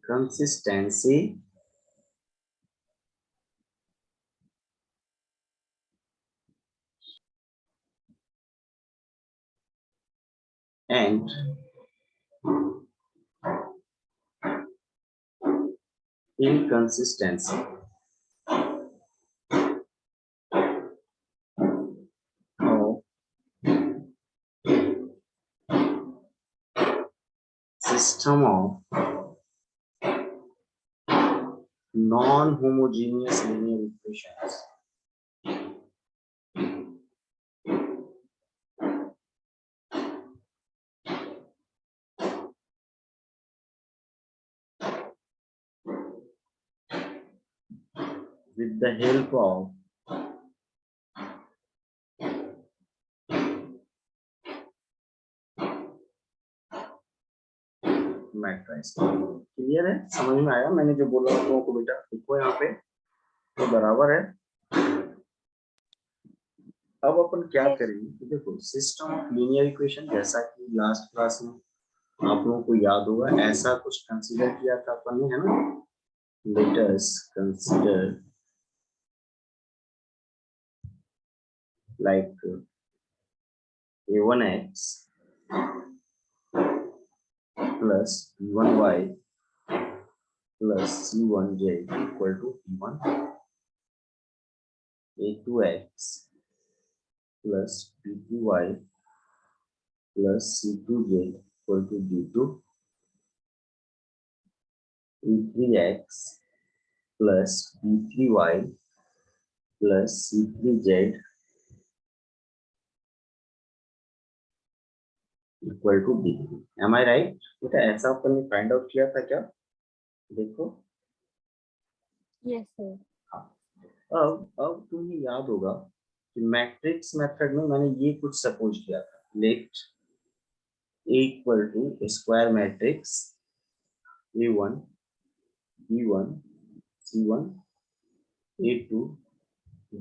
consistency and inconsistency of system of non-homogeneous linear equations with the help of matrix. Clear है, समझ में आया मैंने जो बोला आप लोगों को? बेटा देखो यहाँ पे तो बराबर है। अब अपन क्या करेंगे तो देखो सिस्टम ऑफ लीनियर इक्वेशन, जैसा कि लास्ट क्लास में आप लोगों को याद होगा ऐसा कुछ कंसीडर किया था अपन ने, है ना? Let us consider like a1x plus b1y plus c1z equal to b1, a2x plus b2y plus c2z equal to b2, a3x plus b3y plus c3z equal to b. Am I right बेटा? ऐसा अपन ने find out किया था क्या? देखो yes sir. अब तुम्हें याद होगा कि मैट्रिक्स मेथड में मैंने ये कुछ सपोज किया था, let A equal to square matrix a1 b1 c1 a2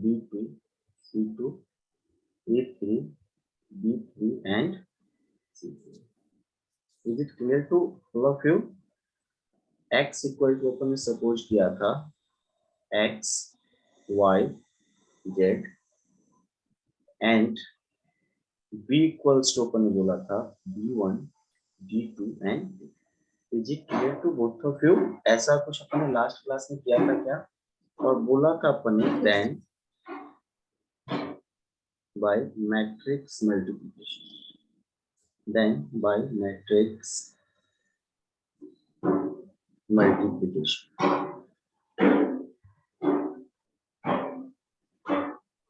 b2 c2 a3 b3 and c3। Is it clear to all of you? x equal to अपन ने सपोज किया था x y z and b equals to अपन ने बोला था b1 b2 and. Is it clear to both of you? ऐसा कुछ अपन ने लास्ट क्लास में किया था क्या? और बोला था अपन ने then by matrix multiplication, then by matrix multiplication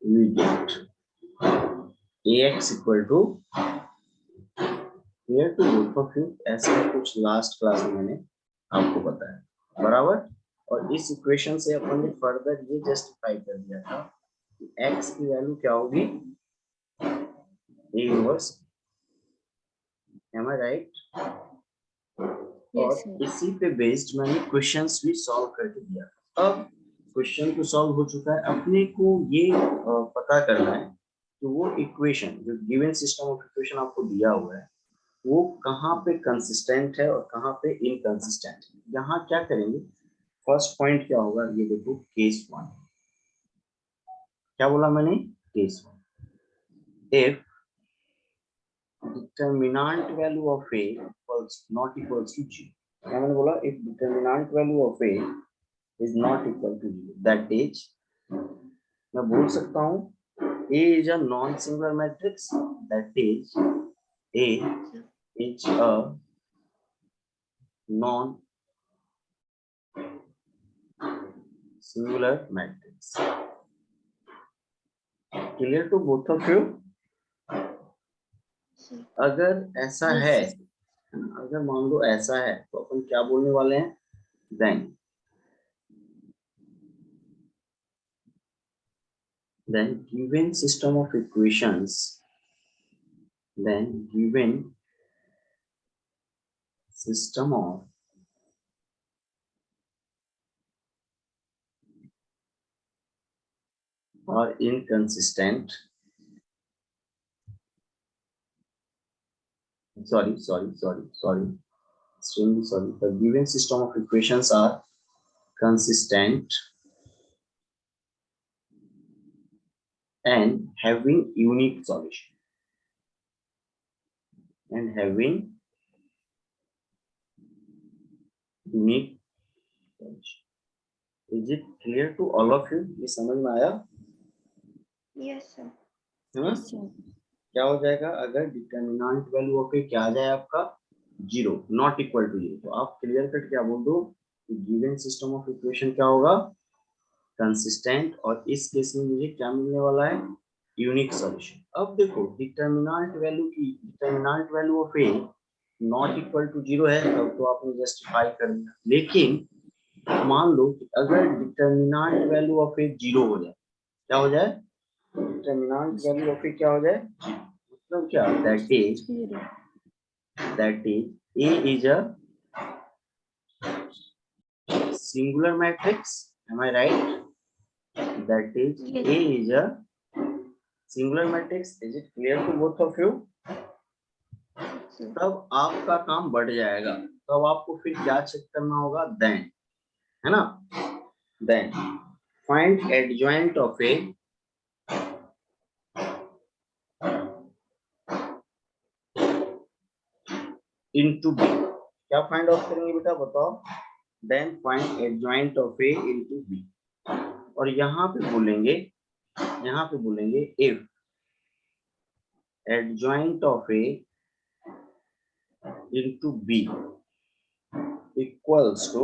we get ax equal to, clear to both of you? ऐसा कुछ लास्ट क्लास में मैंने आपको बताया बराबर। और इस इक्वेशन से अपन ने फर्दर ये जस्टिफाई कर दिया था कि x की वैल्यू क्या होगी, a इनवर्स। Am I right? और इसी पे बेस्ड मैंने क्वेश्चंस भी सॉल्व करके दिया। अब क्वेश्चन तो सॉल्व हो चुका है, अपने को ये पता करना है कि वो इक्वेशन जो गिवन सिस्टम ऑफ इक्वेशन आपको दिया हुआ है वो कहाँ पे कंसिस्टेंट है और कहाँ पे इनकंसिस्टेंट है। यहाँ क्या करेंगे, फर्स्ट पॉइंट क्या होगा ये देखो, केस वन। क्या बोला मैंने? Case one, if determinant value of a equals not equals to 0। क्या मैंने बोला? if determinant value of a is not equal to 0, that is मैं बोल सकता हूँ a is a non singular matrix, that is a is a non singular matrix। clear to both of you? अगर ऐसा है, अगर मान लो ऐसा है तो अपन क्या बोलने वाले हैं, then given system of equations, then given system of or inconsistent, sorry extremely sorry, the given system of equations are consistent and having unique solution. And having unique solution. Is it clear to all of you? ये समझ में आया? Yes, sir. हाँ? Yes, sir. क्या हो जाएगा अगर determinant value of A क्या आ जाए आपका 0 नॉट इक्वल टू 0 तो आप क्लियर कट क्या बोल दो कि गिवन सिस्टम ऑफ इक्वेशन क्या होगा कंसिस्टेंट और इस केस में मुझे क्या मिलने वाला है यूनिक सॉल्यूशन। अब देखो determinant value of A not equal to 0 है तब तो आपने जस्टिफाई कर दिया, लेकिन मान लो कि अगर डिटर्मिनेंट वैल्यू ऑफ ए 0 हो जाए, क्या हो जाए डिटर्मिनेंट वैल्यू ऑफ ए क्या हो जाए मतलब क्या that is A is a singular matrix, am I right? That is Yes. A is a singular matrix. Is it clear to both of you? Sir. तब आपका काम बढ़ जाएगा, तब आपको फिर क्या चेक करना होगा then, है ना? Then find adjoint of A into B. क्या फाइंड आउट करेंगे बेटा बताओ? Then find adjoint of A into B. और यहाँ पे बोलेंगे if adjoint of A into B equals to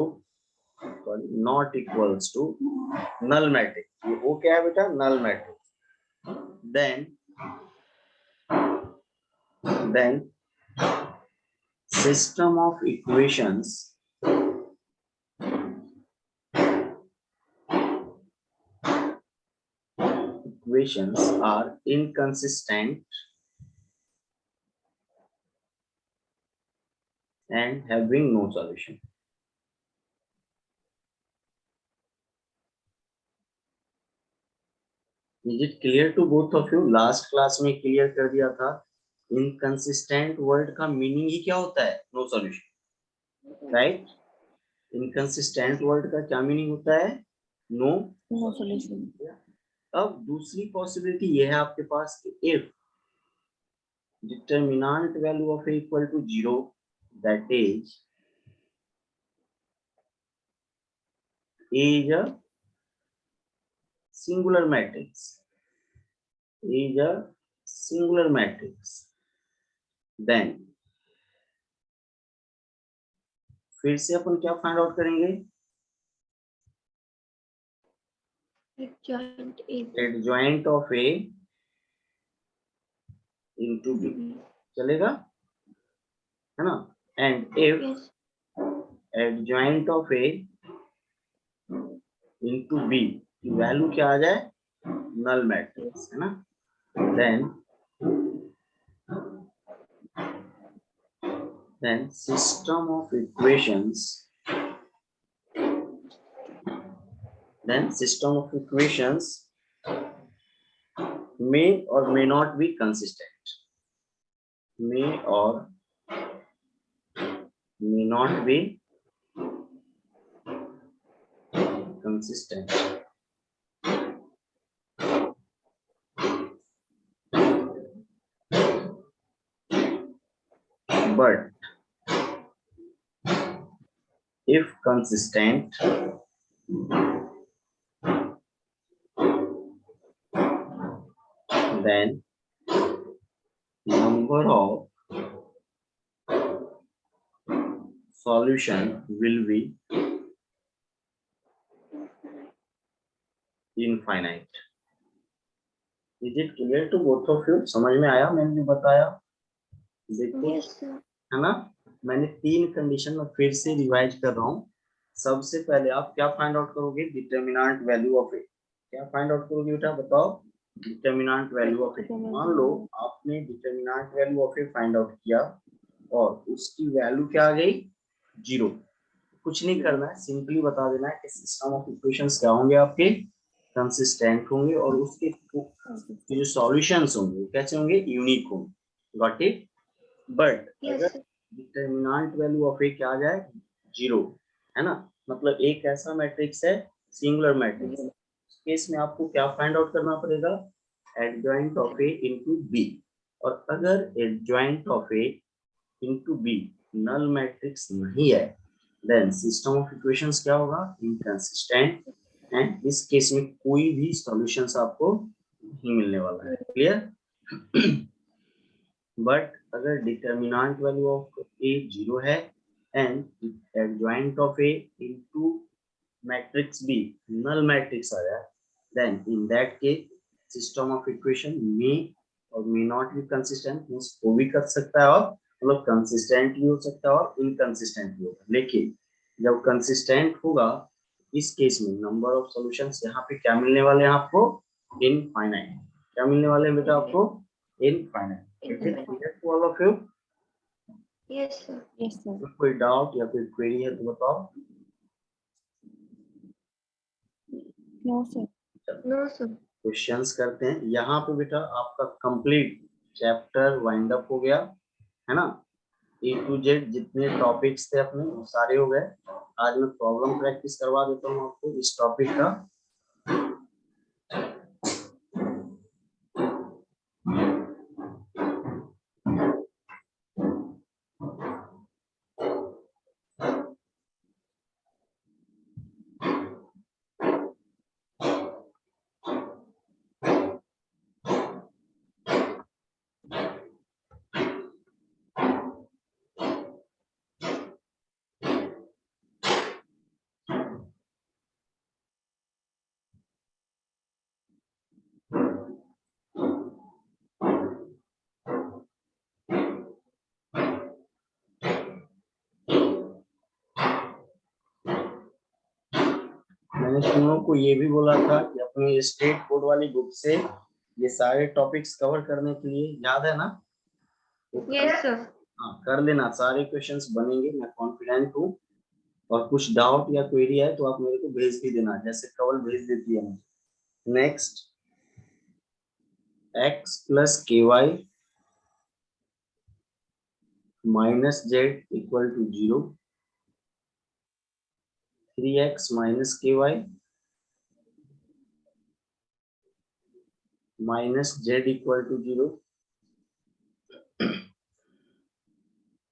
not equals to null matrix. ये वो क्या है बेटा null matrix. Then system of equations are inconsistent and having no solution. Is it clear to both of you? Last class में clear कर दिया था inconsistent word का meaning ही क्या होता है no solution, right? inconsistent word का क्या meaning होता है no solution. अब दूसरी पॉसिबिलिटी ये है आपके पास कि if determinant value of A equal to 0 that is A is a singular matrix, then फिर से अपन क्या फाइंड आउट करेंगे adjoint of A into B चलेगा है ना and if adjoint of A into B की वैल्यू क्या आ जाए null matrix है ना then system of equations may or may not be consistent, may or may not be consistent. But if consistent, then number of solution will be infinite. Is it clear to both of you? समझ में आया मैंने जो बताया? देखो है ना मैंने 3 कंडीशन में फिर से रिवाइज कर रहा हूँ। सबसे पहले आप क्या फाइंड आउट करोगे डिटर्मिनेंट वैल्यू ऑफ ए, क्या फाइंड आउट करोगे बेटा बताओ डिटर्मिनेंट वैल्यू ऑफ ए। मान लो आपने determinant value of A find out किया और उसकी वैल्यू क्या आ गई 0, कुछ नहीं करना है सिंपली बता देना है कि सिस्टम ऑफ इक्वेशंस क्या होंगे आपके कंसिस्टेंट होंगे और उसके जो सॉल्यूशंस होंगे कैसे होंगे यूनिक होंगे। Got it? But determinant value of A क्या आ जाए 0, है ना, मतलब एक ऐसा मैट्रिक्स है सिंगुलर मैट्रिक्स, इस केस में आपको क्या फाइंड आउट करना पड़ेगा, adjoint of A into B, और अगर adjoint of A into B null matrix नहीं है देन सिस्टम ऑफ इक्वेशंस क्या होगा, इनकंसिस्टेंट, एंड इस केस में कोई भी सॉल्यूशंस आपको नहीं मिलने वाला है, क्लियर। बट अगर डिटर्मिनेंट वैल्यू ऑफ ए 0 है and adjoint of A into matrix B null matrix आ जाए then in that case system of equation may और may not be consistent, means वो भी कर सकता है और मतलब कंसिस्टेंट भी हो सकता है और इनकंसिस्टेंट भी होगा, लेकिन जब कंसिस्टेंट होगा इस केस में नंबर ऑफ सॉल्यूशंस यहाँ पे क्या मिलने वाले हैं आपको, इनफाइनाइट, क्या मिलने वाले हैं बेटा आपको, infinite. It is clear to all of you, Yes, sir. Yes, sir. कोई डाउट या कोई क्वेरी है तो बताओ। No, sir. No, sir. Questions करते हैं, यहाँ पे बेटा आपका कंप्लीट चैप्टर वाइंड अप हो गया है ना, ए टू जेड जितने टॉपिक्स थे अपने वो सारे हो गए। आज मैं प्रॉब्लम प्रैक्टिस करवा देता हूँ आपको इस टॉपिक का। मैंने तुम लोगों को ये भी बोला था कि अपनी स्टेट बोर्ड वाली बुक से ये सारे टॉपिक्स कवर करने के लिए, याद है ना? Yes, sir. हाँ कर लेना, सारे क्वेश्चंस बनेंगे, मैं कॉन्फिडेंट हूँ। और कुछ डाउट या क्वेरी है तो आप मेरे को भेज भी देना, जैसे कवल भेज देती है मुझे। Next, x plus k y minus z equal to 0, 3x minus k y minus z equal to 0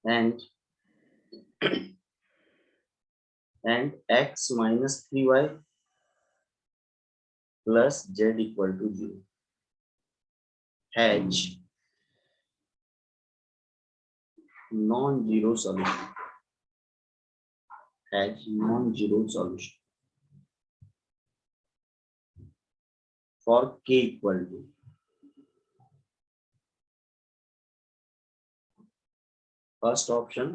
and x minus 3y plus z equal to 0 has non-zero solution, has non-zero solution for k equal to first option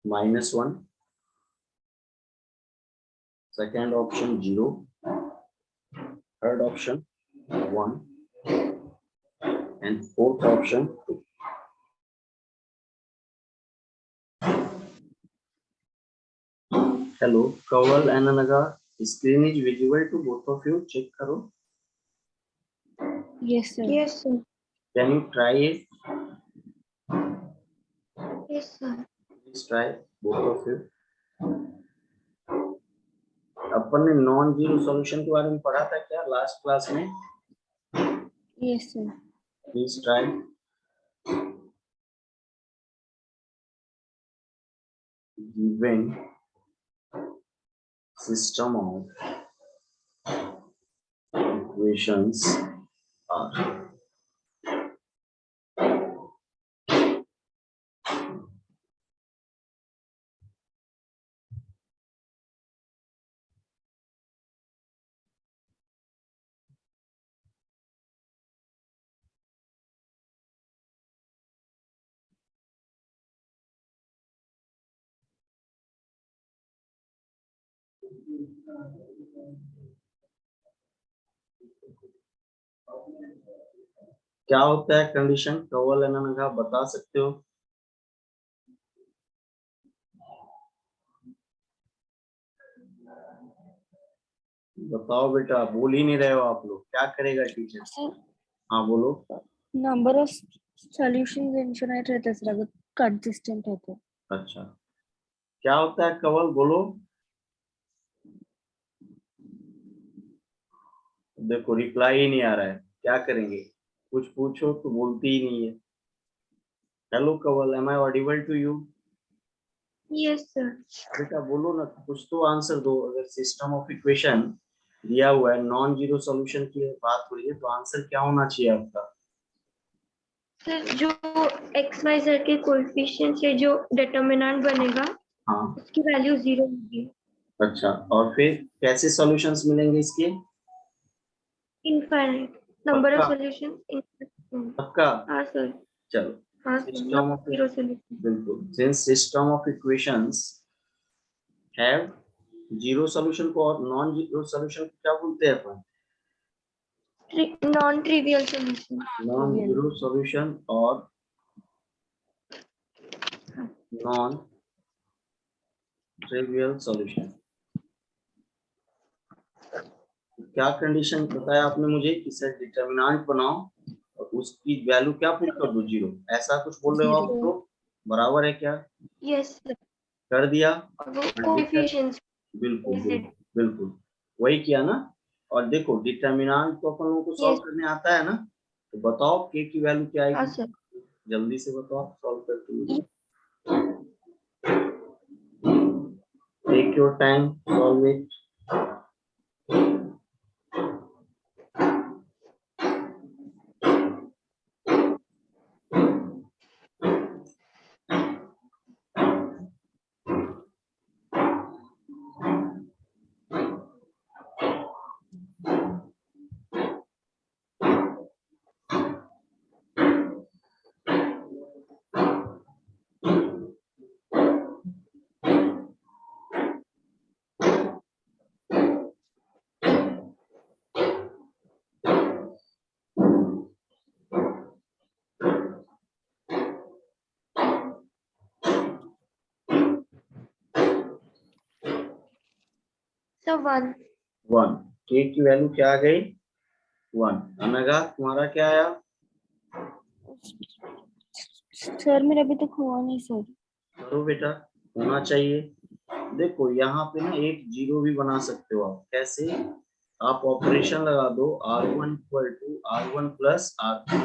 -1, second option 0, third option 1 and fourth option 2. Hello, Kawal and Anaga, screen is visible to both of you, check karo. Yes, sir. Yes, sir. Can you try it? Yes, sir. Please try, both of you. अपन ने non zero solution के बारे में पढ़ा था क्या last class में? Yes, sir. Please try. Given system of equations are, क्या होता है कंडीशन? कवल एंड अनघा बता सकते हो? बताओ बेटा, बोल ही नहीं रहे हो आप लोग, क्या करेगा टीचर? Sir, हाँ बोलो। number of सॉल्यूशन इन्फिनाइट रहता है सर, अगर कंसिस्टेंट है तो। अच्छा, क्या होता है कवल, बोलो। देखो रिप्लाई ही नहीं आ रहा है, क्या करेंगे? कुछ पूछो तो बोलती ही नहीं है। Hello Kawal, am I audible to you? Yes, sir. बेटा बोलो ना, कुछ तो आंसर दो। अगर सिस्टम ऑफ इक्वेशन दिया हुआ है, नॉन जीरो सॉल्यूशन की बात हो रही है, तो आंसर क्या होना चाहिए आपका? सर जो एक्स वाई जेड के कोएफिशिएंट से जो डिटर्मिनेंट बनेगा हाँ, उसकी वैल्यू 0 होगी। अच्छा, और फिर कैसे सॉल्यूशंस मिलेंगे इसके? इनफाइनाइट नंबर पक्का? Of solutions infinite. पक्का? हाँ सर। चलो, हाँ sir, system not of, zero solution. बिल्कुल, since system of equations have zero solution को और नॉन जीरो सॉल्यूशन को क्या बोलते हैं अपन? Non trivial solution. Non zero solution और नॉन ट्रिवियल सॉल्यूशन। क्या कंडीशन बताया आपने मुझे कि सर डिटरमिनेंट बनाओ और उसकी वैल्यू क्या पुट कर दो, जीरो, ऐसा कुछ बोल रहे हो आप? तो बराबर है क्या? Yes sir. कर दिया। और वो और कोएफिशिएंट्स बिल्कुल जैसे। बिल्कुल बिल्कुल, वही किया ना। और देखो डिटरमिनेंट तो अपन लोगों को सॉल्व यस। करने आता है ना, तो बताओ के की वैल्यू क्या हाँ आएगी? सर। जल्दी से बताओ सॉल्व करके मुझे। Take your time, solve it. Sir 1। 1, के की वैल्यू क्या आ गई? 1। अनगा तुम्हारा क्या आया? सर मेरा अभी तक हुआ नहीं सर। करो बेटा, होना चाहिए। देखो यहाँ पे ना एक जीरो भी बना सकते हो आप। कैसे? आप ऑपरेशन लगा दो, R1 equal to R1 plus R2,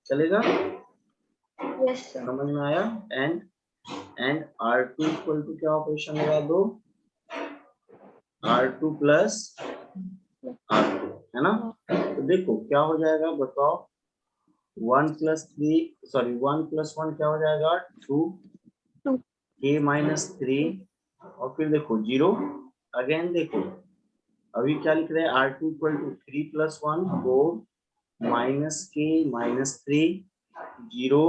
चलेगा? Yes sir. समझ में आया? एंड R2 इक्वल टू क्या ऑपरेशन लगा दो? R2 प्लस R2, है ना? तो देखो क्या हो जाएगा, बताओ। 1 + 3, सॉरी 1 + 1 क्या हो जाएगा? 2, k - 3, और फिर देखो जीरो। अगेन देखो, अभी क्या लिख रहे हैं? R2 equal to 3 + 1 4 -k - 3 0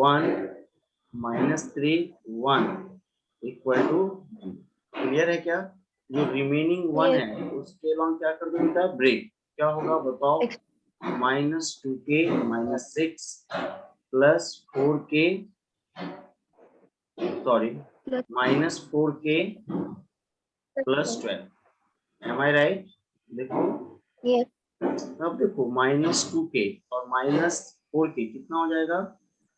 1 -3 1 equal to 0। Clear है क्या? जो रिमेनिंग 1 यस। है उसके अलॉन्ग क्या कर दो बेटा? ब्रेक। क्या होगा बताओ? -2k - 6 plus 4k, sorry, -4k plus 12। Am I right? देखो, यस। अब देखो -2k और -4k कितना हो जाएगा?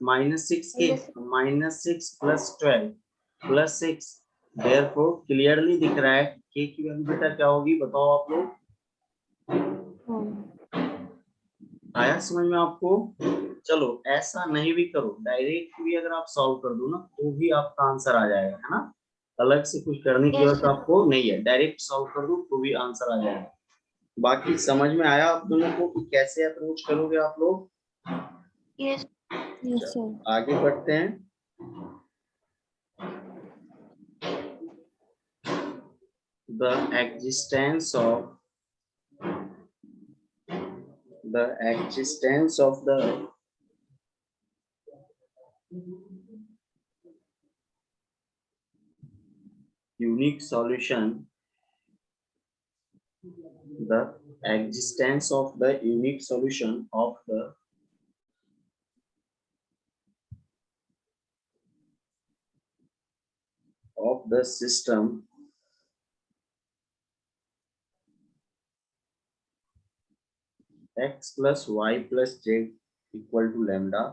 -6k, -6 plus 12 plus 6। Therefore clearly दिख रहा है k की वैल्यू बेटा क्या होगी, बताओ आप लोग। आया समझ में आपको? चलो ऐसा नहीं भी करो, डायरेक्ट भी अगर आप सॉल्व कर दो ना तो भी आपका आंसर आ जाएगा, है ना? अलग से कुछ करने की यस जरूरत सर। आपको नहीं है, डायरेक्ट सॉल्व कर दो तो भी आंसर आ जाएगा। बाकी समझ में आया आप दोनों को कि कैसे अप्रोच करोगे आप लोग? यस। Yes sir. आगे बढ़ते हैं। The existence of the unique solution, the existence of the unique solution of the system x plus y plus z equal to lambda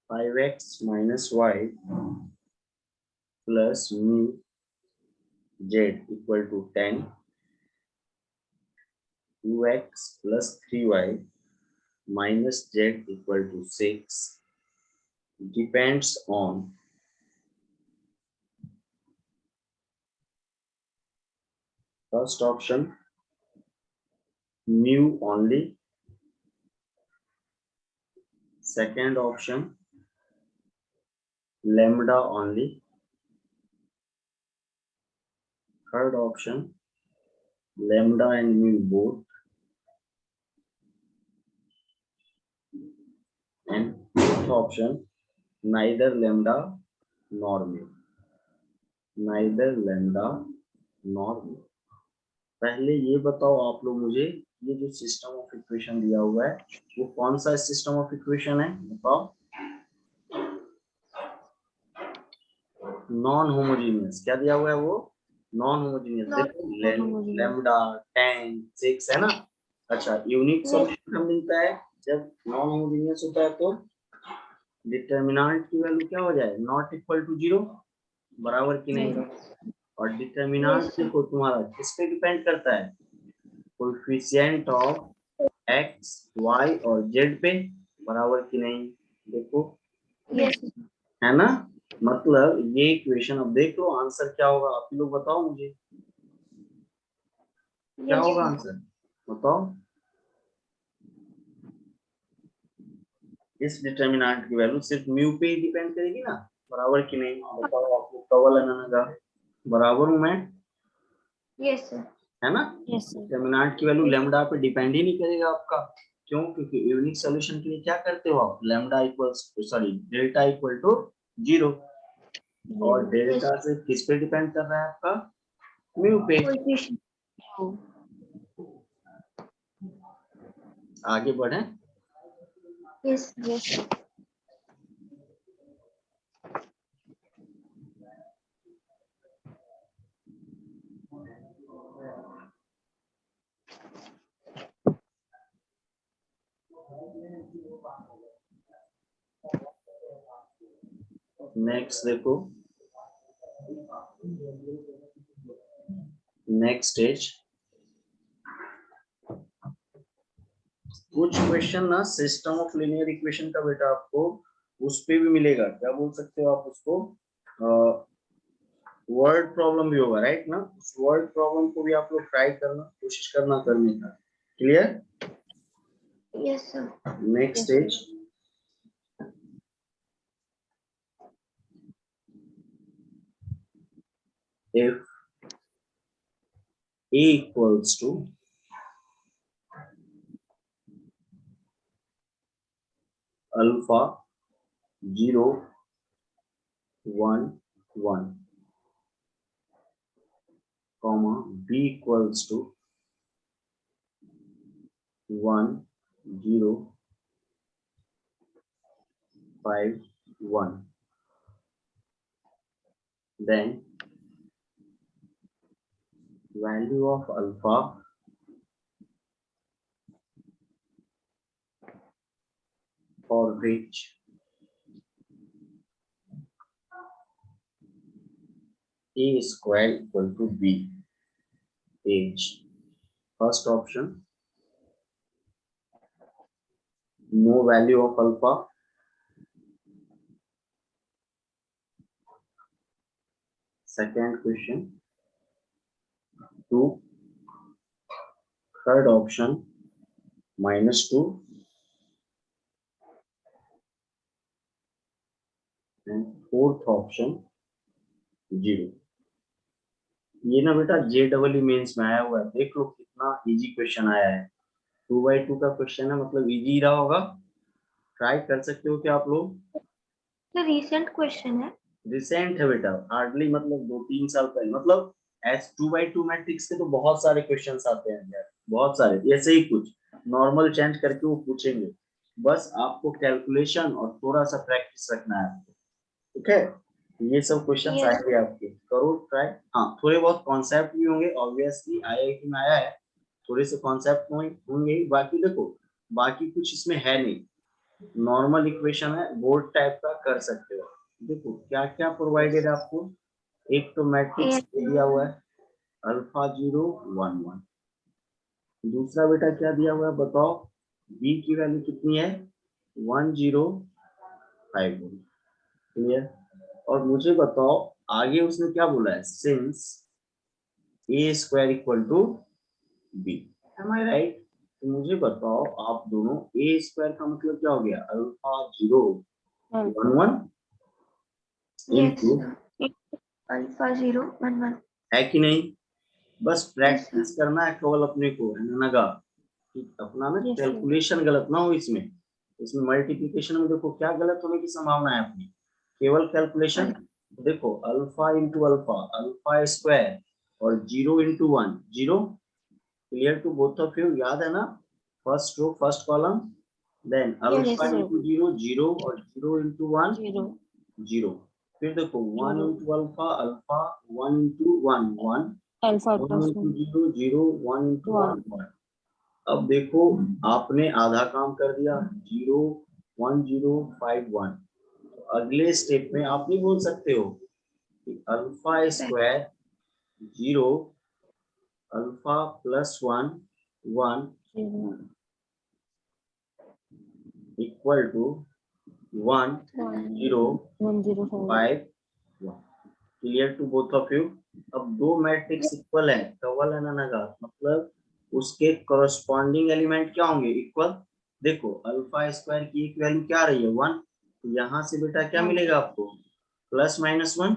5x minus y plus mu z equal to 10 2x plus 3y minus z equal to 6 depends on first option mu only, second option lambda only, third option lambda and mu both, and fourth option neither lambda nor mu, neither lambda nor mu. पहले ये बताओ आप लोग मुझे, ये जो system of equation दिया हुआ है वो कौन सा सिस्टम ऑफ इक्वेशन है बताओ? Non homogeneous. क्या दिया हुआ है वो? Non homogeneous. देखो लैम्डा 10 6 है ना। अच्छा, यूनिक सॉल्यूशन कब मिलता है? जब नॉन होमोजीनियस होता है तो डिटरमिनेंट की वैल्यू क्या हो जाए? नॉट इक्वल टू 0, बराबर की नहीं। और डिटरमिनेंट देखो तुम्हारा किस पे डिपेंड करता है? कोएफिशिएंट ऑफ x y और z पे, बराबर की नहीं। देखो है ना, मतलब ये इक्वेशन। अब देख लो आंसर क्या होगा, आप ही लोग बताओ मुझे क्या होगा आंसर, बताओ। इस डिटरमिनेंट की वैल्यू सिर्फ म्यू पे ही डिपेंड करेगी ना, बराबर की नहीं। बताओ आपको कब लगाना था? बराबर हूं मैं, यस सर, है ना। डिटरमिनेंट की वैल्यू लैम्डा पे डिपेंड ही नहीं करेगा आपका। क्यों? क्योंकि यूनिक सॉल्यूशन के लिए क्या करते हो आप? Lambda equals sorry delta equal to 0, और डेल्टा से किस पे डिपेंड कर रहा है आपका? म्यू पे। आगे बढ़े। यस नेक्स्ट देखो, नेक्स्ट स्टेज। कुछ क्वेश्चन ना सिस्टम ऑफ लीनियर इक्वेशन का बेटा आपको उस पे भी मिलेगा। क्या बोल सकते हो आप उसको? वर्ड प्रॉब्लम भी होगा, राइट ना। उस वर्ड प्रॉब्लम को भी आप लोग ट्राई करना, कोशिश करना करने का। Clear? Yes sir. Next stage. If A equals to alpha 0 1 1 comma B equals to 1 0 5 1, then value of alpha for which A square equal to B is first option no value of alpha, second question 2, third option -2, and fourth option 0। ये ना बेटा JEE mains में आया हुआ है, देख लो कितना easy question आया है। 2/2 का क्वेश्चन है, मतलब इजी रहा होगा। ट्राई कर सकते हो क्या आप लोग? सर रिसेंट क्वेश्चन है। रिसेंट है बेटा, हार्डली मतलब 2-3 साल पहले। मतलब एस 2/2 मैट्रिक्स के तो बहुत सारे क्वेश्चंस आते हैं यार, बहुत सारे। ऐसे ही कुछ नॉर्मल चेंज करके वो पूछेंगे, बस आपको कैलकुलेशन और थोड़ा सा प्रैक्टिस रखना है। ठीक है, ये सब क्वेश्चंस आएंगे आपके, करो ट्राई। हाँ, थोड़े बहुत कॉन्सेप्ट भी होंगे, ऑब्वियसली आईआईटी में आया है, थोड़े से कॉन्सेप्ट होंगे। बाकी देखो बाकी कुछ इसमें है नहीं, नॉर्मल इक्वेशन है, बोर्ड टाइप का कर सकते हो। देखो क्या क्या प्रोवाइडेड है आपको, एक तो मैट्रिक्स दिया हुआ है अल्फा 0 1 1, दूसरा बेटा क्या दिया हुआ है बताओ, बी की वैल्यू कितनी है 1 0 5 1, क्लियर। और मुझे बताओ आगे उसने क्या बोला है, since a square equal to b, am I right. तो मुझे बताओ आप दोनों, ए स्क्वायर का मतलब क्या हो गया अल्फा 0 1 1 यस इनटू, अल्फा 0 1 1। है कि नहीं। बस यस सर। प्रैक्टिस करना है केवल अपने को, है ना नगा, कि अपना ना यस सर। कैलकुलेशन गलत ना हो इसमें। इसमें मल्टीप्लिकेशन में देखो क्या गलत होने की संभावना है अपनी, केवल कैलकुलेशन। देखो alpha into alpha, alpha square, और 0 into 1 0, clear to both of you, याद है ना, first row first column, then yes alpha sir. Into 0 0, और 0 इंटू 1 जीरो 0। फिर देखो 1 zero into alpha alpha, 1 into 1 1, alpha 1 plus into one 0 0, 1 into 1 one 1। अब देखो आपने आधा काम कर दिया, 0 1 0 5 1। अगले स्टेप में आप नहीं बोल सकते हो कि alpha square 0 alpha plus 1 1 zero equal to 1 0 105 5 1, clear to both of you. अब दो मैट्रिक्स इक्वल है, कवल है ना नगा, मतलब उसके करस्पॉन्डिंग एलिमेंट क्या होंगे इक्वल। देखो अल्फा स्क्वायर की एक वैल्यू क्या आ रही है 1, तो यहाँ से बेटा क्या वन। मिलेगा आपको प्लस माइनस 1,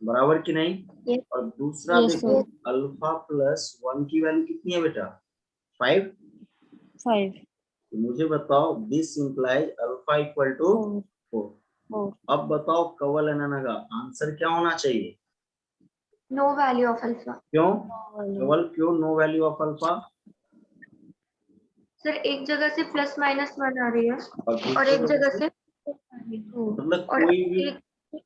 बराबर कि नहीं। Yes. और दूसरा यस देखो सर। अल्फा प्लस 1 की वैल्यू कितनी है बेटा 5। 5 तो मुझे बताओ this implies alpha equal to 4 4। 4 अब बताओ कवल एनन का आंसर क्या होना चाहिए, No value of alpha. क्यों कवल, क्यों no value of alpha, sir एक जगह से प्लस माइनस 1 आ रही है और और दूसरी एक जगह जगह से से 2 आ रही है। मतलब और कोई भी, एक और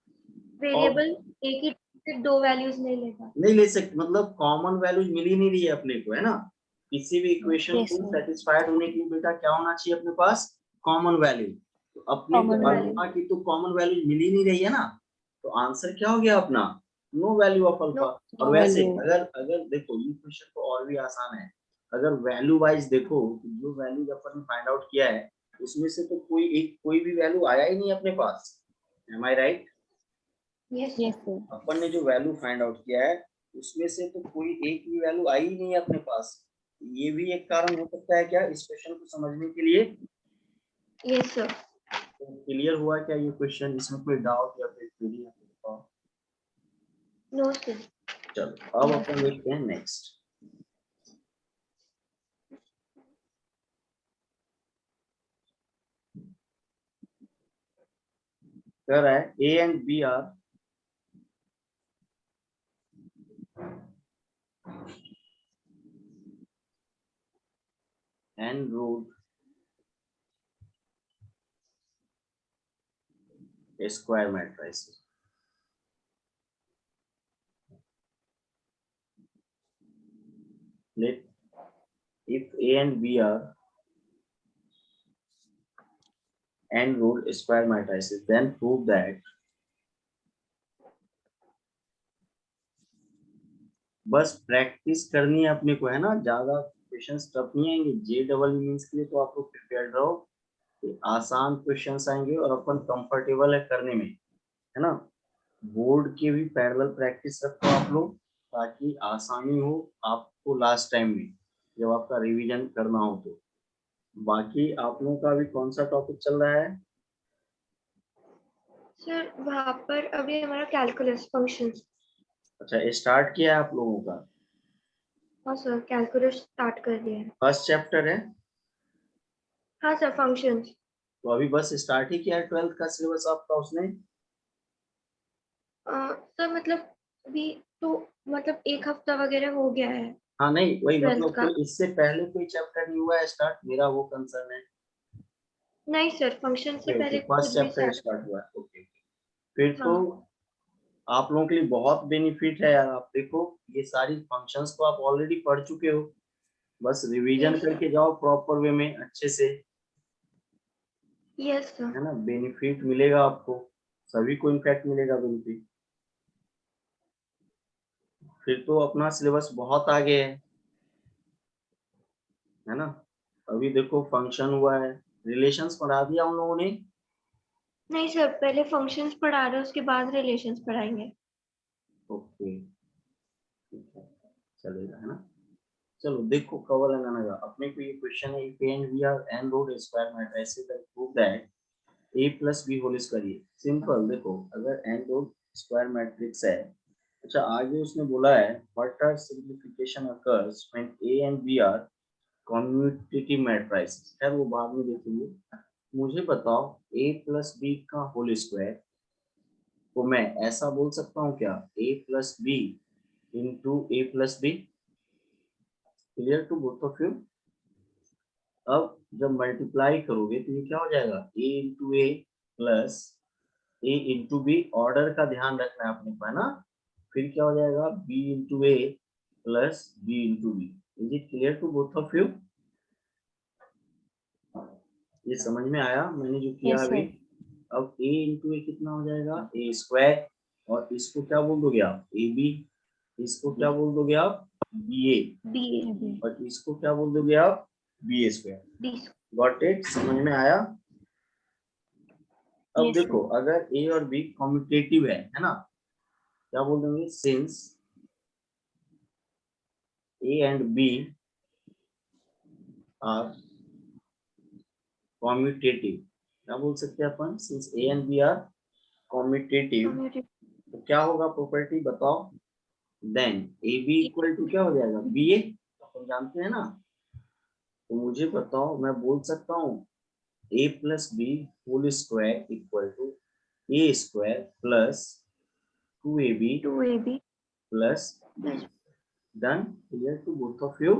वेरिएबल एक ही से दो वैल्यूज नहीं लेगा। नहीं ले सकते, मतलब कॉमन वैल्यूज मिल ही नहीं रही है अपने को, है ना। किसी भी इक्वेशन यस को सर। सेटिस्फाइड होने के लिए बेटा क्या होना चाहिए अपने पास, कॉमन वैल्यू। तो अपने को कॉमन वैल्यू अल्फा की तो कॉमन वैल्यू मिल ही नहीं रही है ना, तो आंसर क्या हो गया अपना no value of no. Alpha. और नो वैसे वैल्यू अगर अगर देखो ये क्वेश्चन तो और भी आसान है, अगर वैल्यू वाइज देखो तो जो वैल्यू अपन ने फाइंड आउट किया है उसमें से तो कोई भी वैल्यू आया ही नहीं अपने पास, am I right. Yes yes sir. Sir. अपन ने जो वैल्यू फाइंड आउट किया है उसमें से तो कोई एक भी वैल्यू आई ही नहीं है अपने पास। ये भी एक कारण हो सकता है क्या इस क्वेश्चन को समझने के लिए। Yes sir. तो क्लियर हुआ क्या ये क्वेश्चन, इसमें कोई डाउट या फिर क्वेरी है तो? No sir. चलो अब अपन देखते हैं नेक्स्ट। कह रहा है a and B are and root square matrices. Let if A and B are n root square matrices, then prove that, बस प्रैक्टिस करनी है अपने को, है ना, ज्यादा क्वेश्चंस टफ नहीं आएंगे। जे डबल मीन्स के लिए तो आप लोग प्रिपेयर्ड रहो कि आसान क्वेश्चंस आएंगे और अपन कंफर्टेबल है करने में, है ना। बोर्ड के भी पैरेलल प्रैक्टिस रखो आप लोग ताकि आसानी हो आपको लास्ट टाइम में जब आपका रिवीजन करना हो तो। बाकी आप लोगों का अभी कौन सा टॉपिक चल रहा है। सर वहाँ पर अभी हमारा कैलकुलस फंक्शंस। अच्छा स्टार्ट किया है आप लोगों का, हाँ सर कैलकुलस स्टार्ट कर दिया है। फर्स्ट चैप्टर है, हाँ सर फंक्शंस। तो अभी बस स्टार्ट ही किया है 12th का सिलेबस आपका उसने। सर मतलब अभी तो मतलब एक हफ्ता वगैरह हो गया है हाँ नहीं वही 12th मतलब का। कोई इससे पहले कोई चैप्टर नहीं हुआ है स्टार्ट, मेरा वो कंसर्न है। नहीं सर फंक्शन से ओके ओके पहले फर्स्ट कुछ भी चैप्टर स्टार्ट। स्टार्ट हुआ है, ओके ओके। फिर तो हाँ आप लोगों के लिए बहुत बेनिफिट है यार, आप देखो ये सारी फंक्शंस तो आप ऑलरेडी पढ़ चुके हो, बस रिवीजन Yes, करके जाओ प्रॉपर वे में अच्छे से, यस सर। है ना। बेनिफिट मिलेगा आपको, सभी को इनफैक्ट मिलेगा बेनिफिट। फिर तो अपना सिलेबस बहुत आगे है ना। अभी देखो फंक्शन हुआ है, रिलेशंस पढ़ा दिया उन लोगों ने। नहीं सर, पहले फंक्शंस पढ़ा रहे हैं, उसके बाद रिलेशंस पढ़ाएंगे। ओके, ठीक है, चलेगा, है ना। चलो देखो कवर लगाना का अपने को ये क्वेश्चन है, if and we are n rowed square matrices that prove that a plus B whole square. ये सिंपल देखो, अगर एन रोड स्क्वायर मैट्रिक्स है, अच्छा आगे उसने बोला है what are simplification occurs when a and b are commutative matrices. खैर वो बाद में देखेंगे। मुझे बताओ a प्लस बी का होल स्क्वायर को मैं ऐसा बोल सकता हूँ क्या, a plus b into a plus b. Clear to both of you. अब जब मल्टीप्लाई करोगे तो ये क्या हो जाएगा, a into a plus a into b. Order का ध्यान रखना है अपने को, है ना। फिर क्या हो जाएगा, b into a plus b into b. Is it clear to both of you. ये समझ में आया मैंने जो किया Yes, अभी। sir. अब a इंटू ए कितना हो जाएगा, ए स्क्वायर, और इसको क्या बोल दोगे आप, ए बी। इसको क्या बोल दोगे आप, बी ए, बी Maybe. और इसको क्या बोल दोगे आप, b a square. B got it, समझ में आया। अब Yes, देखो sir. अगर ए और बी कम्यूटेटिव है ना, क्या बोल देंगे, since A and B are commutative. क्या बोल सकते हैं अपन, since A and B are commutative, तो क्या होगा प्रॉपर्टी बताओ। Then A B equal to क्या हो जाएगा, बी ए, अपन जानते हैं ना। तो मुझे बताओ, मैं बोल सकता हूँ A plus B whole square equal to A square plus two A B two A B plus B. Done, clear to both of you,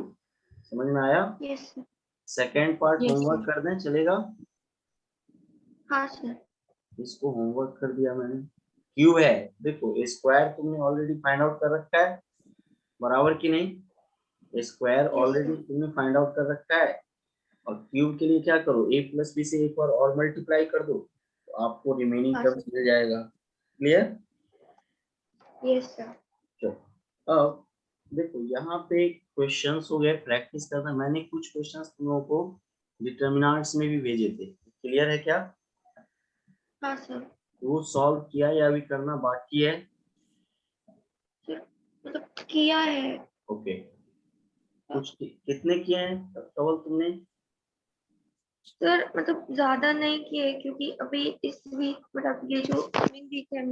समझ में आया। Yes sir. Second part Yes, homework sir. कर दें, चलेगा। हाँ sir. इसको homework कर दिया मैंने। क्यू है, देखो स्क्वायर तुमने ऑलरेडी फाइंड आउट कर रखा है, बराबर की नहीं। Square yes already sir. तुमने फाइंड आउट कर रखा है, और क्यूब के लिए क्या करो, ए प्लस बी से एक बार और मल्टीप्लाई कर दो, तो आपको रिमेनिंग हाँ टर्म्स सर। मिल जाएगा। क्लियर। Yes sir. चलो अब देखो यहाँ पे क्वेश्चंस हो गए, प्रैक्टिस करना। मैंने कुछ क्वेश्चंस तुम लोगों को डिटर्मिनेंट्स में भी भेजे थे, क्लियर है क्या। हाँ सर। वो सॉल्व किया या अभी करना बाकी है। सर मतलब किया है। ओके, कुछ कितने किए हैं केवल तुमने। सर मतलब ज्यादा नहीं किए, क्योंकि अभी इस वीक मतलब ये जो कमिंग वीक है